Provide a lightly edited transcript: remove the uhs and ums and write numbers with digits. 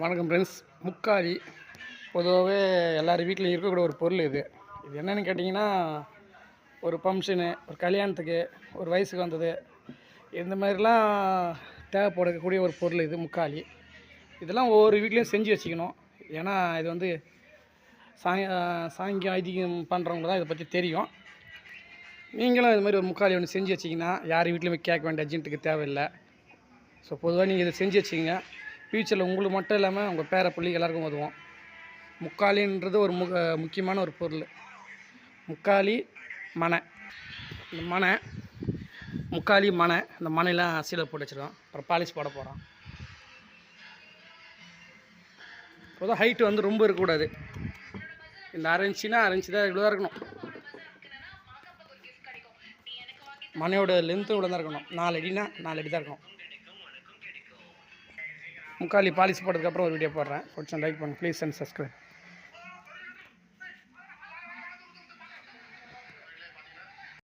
வணக்கம் ஃப்ரெண்ட்ஸ். முக்காலி பொதுவாகவே எல்லார் வீட்லையும் இருக்கக்கூடிய ஒரு பொருள் இது. இது என்னென்னு கேட்டிங்கன்னா, ஒரு ஃபங்க்ஷனு, ஒரு கல்யாணத்துக்கு, ஒரு வயசுக்கு வந்தது, இந்த மாதிரிலாம் தேவைப்படக்கூடிய ஒரு பொருள் இது முக்காலி. இதெல்லாம் ஒவ்வொரு வீட்லேயும் செஞ்சு வச்சுக்கணும். ஏன்னா இது வந்து சாங்கியம் ஐதீகம் பண்ணுறவங்க தான் இதை பற்றி தெரியும். நீங்களும் இது மாதிரி ஒரு முக்காலி ஒன்று செஞ்சு வச்சிங்கன்னா யார் வீட்லையுமே கேட்க வேண்டிய அர்ஜென்ட்டுக்கு தேவையில்லை. ஸோ பொதுவாக நீங்கள் இதை செஞ்சு வச்சிங்க, ஃப்யூச்சரில் உங்களுக்கு மட்டும் இல்லாமல் உங்கள் பேர பிள்ளைக்கு எல்லாருக்கும் உதவும். முக்காலின்றது ஒரு முக்கியமான ஒரு பொருள். முக்காலி மனை, இந்த மனை முக்காலி மனை, இந்த மனையெல்லாம் சீலை போட்டு வச்சுருக்கோம். அப்புறம் பாலிஷ் போட போகிறோம். பொதுவாக ஹைட்டு வந்து ரொம்ப இருக்கக்கூடாது. இந்த 1/2 இன்ச்சுனா 1/2 இன்ச்சு தான் இவ்வளோ தான் இருக்கணும். மனையோட லென்த்து இவ்வளோ தான் இருக்கணும். 4 அடினா 4 அடி தான் இருக்கணும். முக்காலி பாலிஷ் போட்டதுக்கப்புறம் ஒரு வீடியோ போடுறேன். பிடிச்சா லைக் பண்ணுங்கள். Please and subscribe.